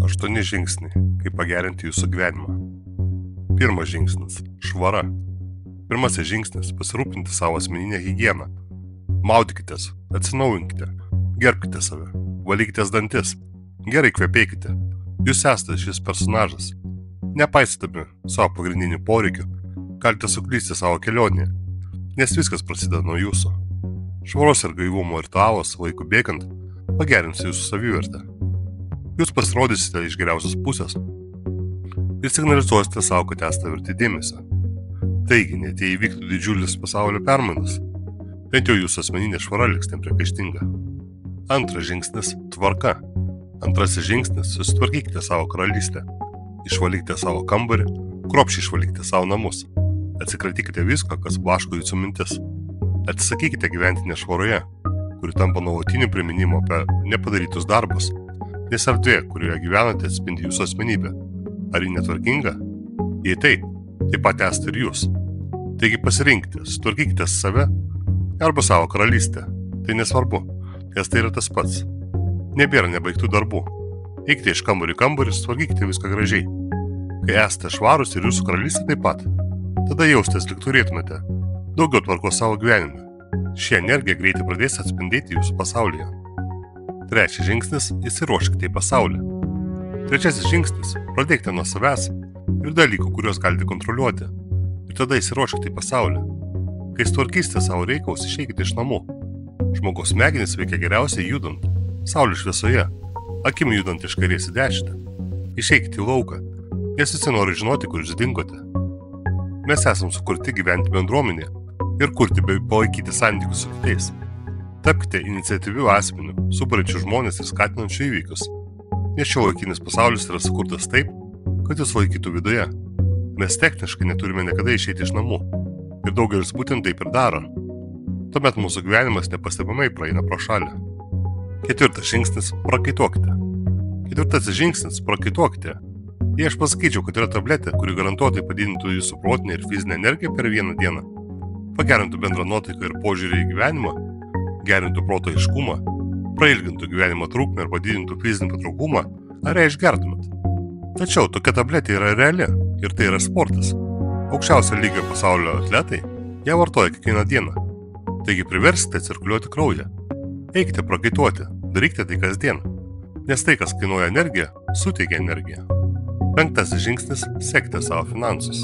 8 žingsniai, kaip pagerinti jūsų gyvenimą. Pirmas žingsnis – švara. Pirmasis žingsnis – pasirūpinti savo asmeninę higieną. Maudykitės, atsinaujinkite, gerbkite save, valykitės dantis, gerai kvepėkite. Jūs esate šis personažas. Nepaisydami savo pagrindinių poreikių, galite suklysti savo kelionėje, nes viskas prasideda nuo jūsų. Švaros ir gaivumo ritualas laiku bėgant pagerins jūsų savivertę. Jūs pasirodysite iš geriausios pusės ir signalizuosite savo, kad esate verti dėmesio. Taigi, net jei įvyktų didžiulis pasaulio permainas, bent jau jūsų asmeninė švara liks nepriekaištinga. Antras žingsnis – tvarka. Antrasis žingsnis – susitvarkykite savo karalystę. Išvalykite savo kambarį, kruopščiai išvalykite savo namus. Atsikratykite visko, kas blaško jūsų mintis. Atsisakykite gyventi nešvaroje, kuri tampa nuolatiniu priminimu apie nepadarytus darbus, nes erdvė, kurioje gyvenate, atspindi jūsų asmenybę. Ar ji netvarkinga? Jei taip, taip pat esate ir jūs. Taigi pasirinkite, sutvarkykite save arba savo karalystę. Tai nesvarbu, nes tai yra tas pats. Nebėra nebaigtų darbų. Eikite iš kambarį į kambarį, sutvarkykite viską gražiai. Kai esate švarūs ir jūsų karalystė taip pat, tada jaustės lyg turėtumėte daugiau tvarkos savo gyvenime. Ši energija greitai pradės atspindėti jūsų pasaulyje. Trečias žingsnis – įsiruoškite į pasaulį. Trečiasis žingsnis – pradėkite nuo savęs ir dalykų, kuriuos galite kontroliuoti. Ir tada įsiruoškite į pasaulį. Kai sutvarkysite savo reikalus, išeikite iš namų. Žmogaus smegenys veikia geriausiai judant, saulės šviesoje, akimi judant iš kairės į dešinę. Išeikite į lauką, nes visi nori žinoti, kur jūs dingote. Mes esam sukurti gyventi bendruomenėje ir kurti bei palaikyti santykius su kitais. Tapkite iniciatyvių asmenių, suburiančių žmonės ir skatinančių įvykius, nes šiuolaikinis pasaulis yra sukurtas taip, kad jis laikytų viduje. Mes techniškai neturime niekada išeiti iš namų ir daugelis būtent taip ir daro. Tuomet mūsų gyvenimas nepastebimai praeina pro šalį. Ketvirtas žingsnis – prakaituokite. Ketvirtasis žingsnis – prakaituokite. Jei aš pasakyčiau, kad yra tabletė, kuri garantuotai padidintų jūsų protinę ir fizinę energiją per vieną dieną, pagerintų bendrą nuotaiką ir požiūrį į gyvenimą, gerintų proto aiškumą, prailgintų gyvenimo trukmę ir padidintų fizinį patrauklumą, ar ją išgertumėt. Tačiau tokia tabletė yra reali ir tai yra sportas. Aukščiausio lygio pasaulio atletai ją vartoja kiekvieną dieną. Taigi priversite cirkuliuoti kraują. Eikite prakaituoti, darykite tai kasdien, nes tai, kas kainuoja energiją, suteikia energiją. Penktasis žingsnis – sekite savo finansus.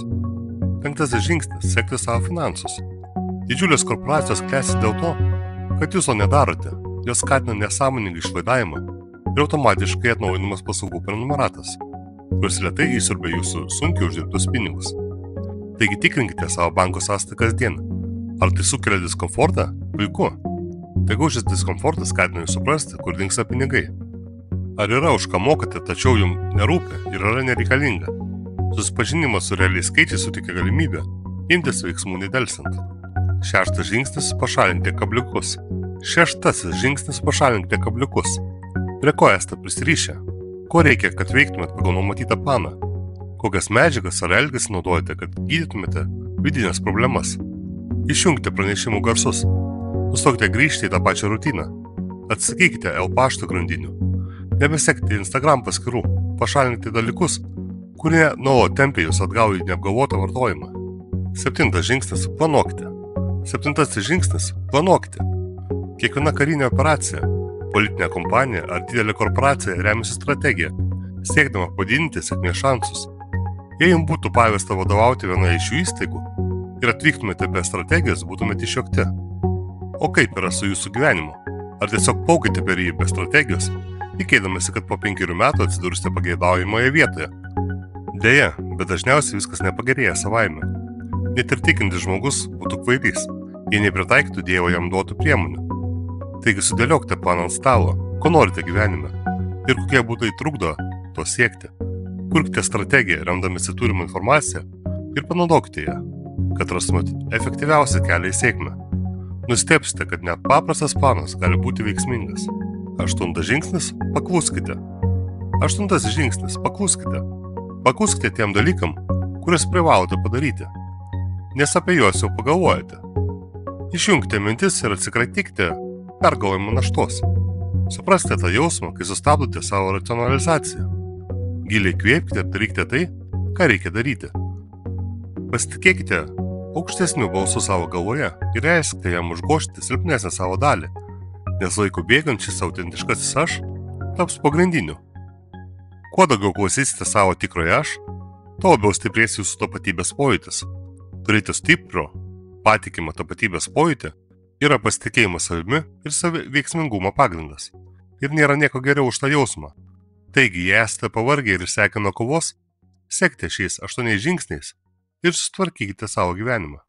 Penktasis žingsnis – sekite savo finansus. Didžiulės korporacijos klesti dėl to, kad jūs to nedarote, jos skatina nesąmoningą išlaidavimą ir automatiškai atnaujinamas paslaugų prenumeratas, kurios lėtai įsiurbia jūsų sunkiai uždirbtus pinigus. Taigi tikrinkite savo banko sąskaitą kasdien. Ar tai sukelia diskomfortą? Puiku. Tegu šis diskomfortas skatina jūs suprasti, kur dingsta pinigai. Ar yra už ką mokate, tačiau jums nerūpi ir yra nereikalinga. Susipažinimas su realiais skaičiais suteikia galimybę imtis veiksmų nedelsiant. Šeštas žingsnis – pašalinkite kabliukus. Šeštasis žingsnis – pašalinkite kabliukus. Prie ko esate prisirišę? Ko reikia, kad veiktumėt pagal numatytą planą? Kokias medžiagas ar elgesį naudojate, kad gydytumėte vidinės problemas? Išjungkite pranešimų garsus. Nustokite grįžti į tą pačią rutiną. Atsisakykite pašto grandinių. Nebesekite Instagram paskyrų. Pašalinkite dalykus, kurie nuolat tempia jūs atgal į neapgalvotą vartojimą. Septintas žingsnis – planuokite. Septintasis žingsnis – planuokite. Kiekviena karinė operacija, politinė kompanija ar didelė korporacija remiasi strategija, siekdama padidinti sėkmės šansus. Jei jums būtų pavesta vadovauti vienoje iš šių įstaigų ir atvyktumėte be strategijos, būtumėte išjuokti. O kaip yra su jūsų gyvenimu? Ar tiesiog plaukite per jį be strategijos, tikėdamasi, kad po 5 metų atsidursite pageidaujamoje vietoje? Deja, bet dažniausiai viskas nepagerėja savaime. Net ir tikintis žmogus būtų kvailys, jei nepritaikytų Dievo jam duotų priemonių. Taigi sudėliokite planą ant stalo, ko norite gyvenime ir kokie būtai trukdo to siekti. Kurkite strategiją, remdamasi turimą informaciją ir panaudokite ją, kad rastumėt efektyviausią kelią į sėkmę. Nustebsite, kad net paprastas planas gali būti veiksmingas. Aštuntas žingsnis – pakluskite. Aštuntasis žingsnis – pakluskite. Pakluskite tiem dalykam, kuriuos privalote padaryti, nes apie juos jau pagalvojate. Išjungkite mintis ir atsikratykite pergalvojimo naštos. Supraskite tą jausmą, kai sustabdote savo racionalizaciją. Giliai kvėpkite ir darykite tai, ką reikia daryti. Pasitikėkite aukštesniu balsu savo galvoje ir leiskite jam užgožti silpnesnę savo dalį, nes laiku bėgant šis autentiškasis aš taps pagrindiniu. Kuo daugiau klausysite savo tikrojo aš, tuo labiau stiprės jūsų tapatybės pojūtis. Turėti stiprų, patikimą tapatybės pojūtį yra pasitikėjimo savimi ir saviveiksmingumo pagrindas. Ir nėra nieko geriau už tą jausmą. Taigi, jei esate pavargę ir išsekę nuo kovos, sekite šiais 8 žingsniais ir sutvarkykite savo gyvenimą.